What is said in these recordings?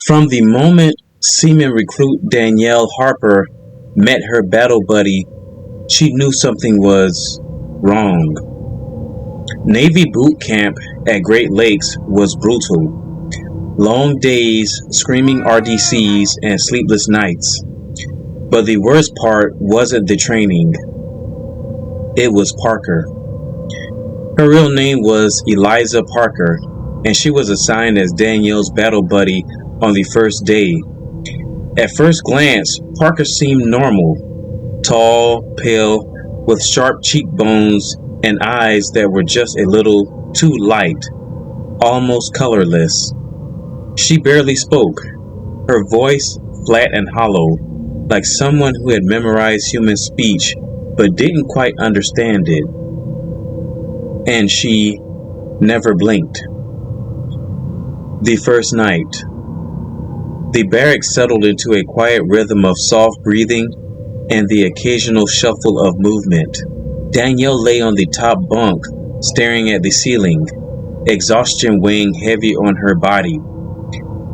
From the moment Seaman recruit Danielle Harper met her battle buddy, she knew something was wrong. Navy boot camp at Great Lakes was brutal. Long days, screaming RDCs, and sleepless nights. But the worst part wasn't the training. It was Parker. Her real name was Eliza Parker, and she was assigned as Danielle's battle buddy on the first day. At first glance, Parker seemed normal. Tall, pale, with sharp cheekbones and eyes that were just a little too light, almost colorless. She barely spoke, her voice flat and hollow, like someone who had memorized human speech but didn't quite understand it. And she never blinked. The first night. The barracks settled into a quiet rhythm of soft breathing and the occasional shuffle of movement. Danielle lay on the top bunk, staring at the ceiling, exhaustion weighing heavy on her body.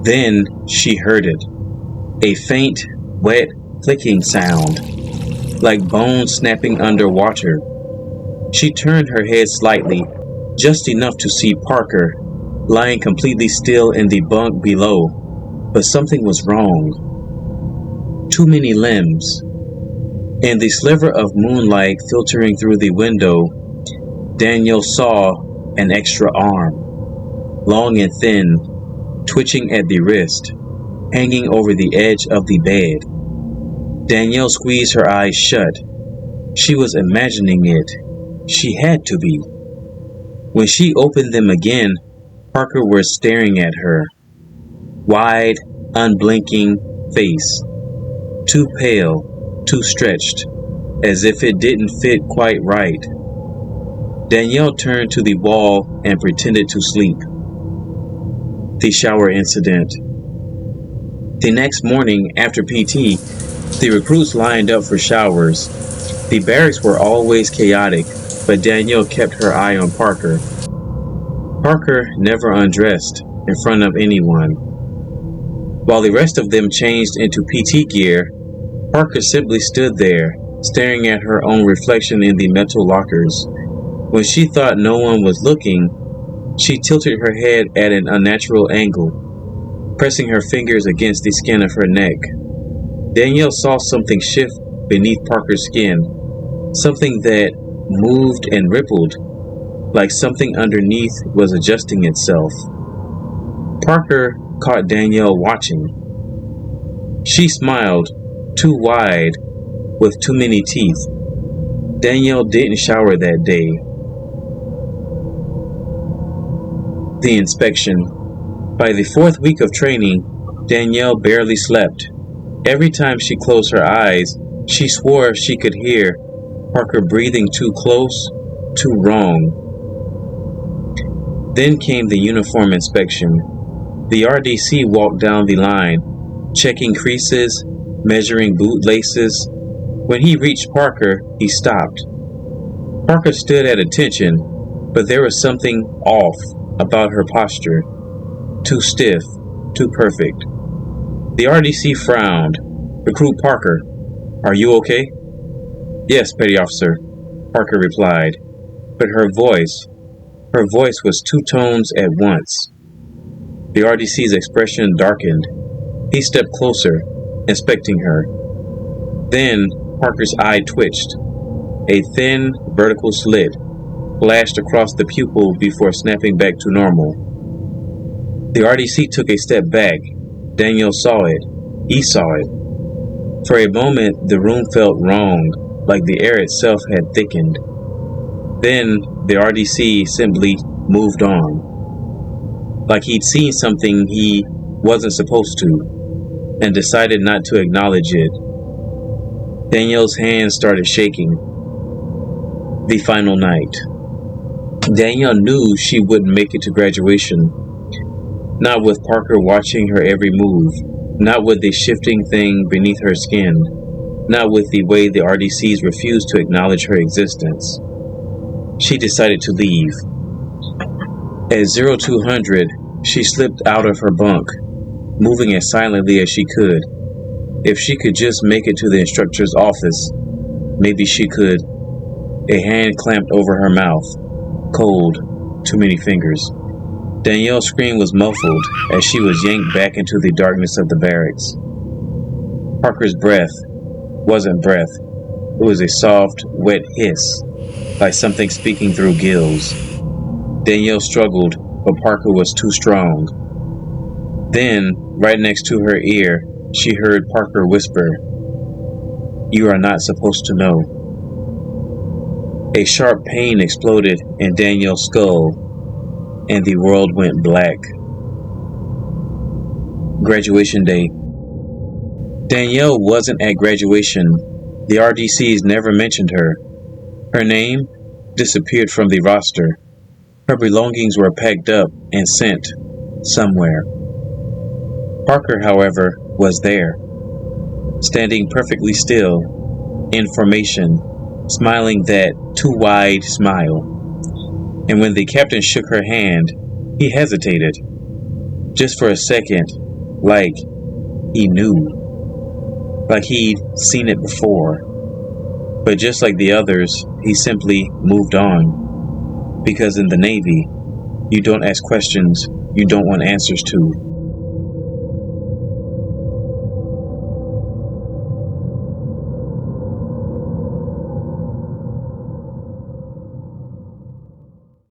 Then she heard it. A faint, wet, clicking sound, like bones snapping underwater. She turned her head slightly, just enough to see Parker, lying completely still in the bunk below. But something was wrong. Too many limbs. In the sliver of moonlight filtering through the window, Danielle saw an extra arm, long and thin, twitching at the wrist, hanging over the edge of the bed. Danielle squeezed her eyes shut. She was imagining it. She had to be. When she opened them again, Parker was staring at her. Wide, unblinking face. Too pale, too stretched, as if it didn't fit quite right. Danielle turned to the wall and pretended to sleep. The shower incident. The next morning, after PT, the recruits lined up for showers. The barracks were always chaotic, but Danielle kept her eye on Parker. Parker never undressed in front of anyone. While the rest of them changed into PT gear, Parker simply stood there, staring at her own reflection in the metal lockers. When she thought no one was looking, she tilted her head at an unnatural angle, pressing her fingers against the skin of her neck. Danielle saw something shift beneath Parker's skin, something that moved and rippled, like something underneath was adjusting itself. Parker caught Danielle watching. She smiled, too wide, with too many teeth. Danielle didn't shower that day. The inspection. By the fourth week of training, Danielle barely slept. Every time she closed her eyes, she swore she could hear Parker breathing too close, too wrong. Then came the uniform inspection. The RDC walked down the line, checking creases, measuring boot laces. When he reached Parker, he stopped. Parker stood at attention, but there was something off about her posture. Too stiff, too perfect. The RDC frowned. "Recruit Parker, are you okay?" "Yes, Petty Officer," Parker replied, but her voice was two tones at once. The RDC's expression darkened. He stepped closer, inspecting her. Then Parker's eye twitched. A thin, vertical slit flashed across the pupil before snapping back to normal. The RDC took a step back. Danielle saw it. He saw it. For a moment, the room felt wrong, like the air itself had thickened. Then the RDC simply moved on, like he'd seen something he wasn't supposed to, and decided not to acknowledge it. Danielle's hands started shaking. The final night. Danielle knew she wouldn't make it to graduation. Not with Parker watching her every move. Not with the shifting thing beneath her skin. Not with the way the RDCs refused to acknowledge her existence. She decided to leave. At 0200, she slipped out of her bunk. moving as silently as she could. If she could just make it to the instructor's office, maybe she could. A hand clamped over her mouth. Cold. Too many fingers. Danielle's scream was muffled as she was yanked back into the darkness of the barracks. Parker's breath wasn't breath. It was a soft, wet hiss, like something speaking through gills. Danielle struggled, but Parker was too strong. Then, right next to her ear, she heard Parker whisper, "You are not supposed to know." A sharp pain exploded in Danielle's skull, and the world went black. Graduation day. Danielle wasn't at graduation. The RDCs never mentioned her. Her name disappeared from the roster. Her belongings were packed up and sent somewhere. Parker, however, was there, standing perfectly still, in formation, smiling that too wide smile. And when the captain shook her hand, he hesitated, just for a second, like he knew. Like he'd seen it before. But just like the others, he simply moved on. Because in the Navy, you don't ask questions you don't want answers to.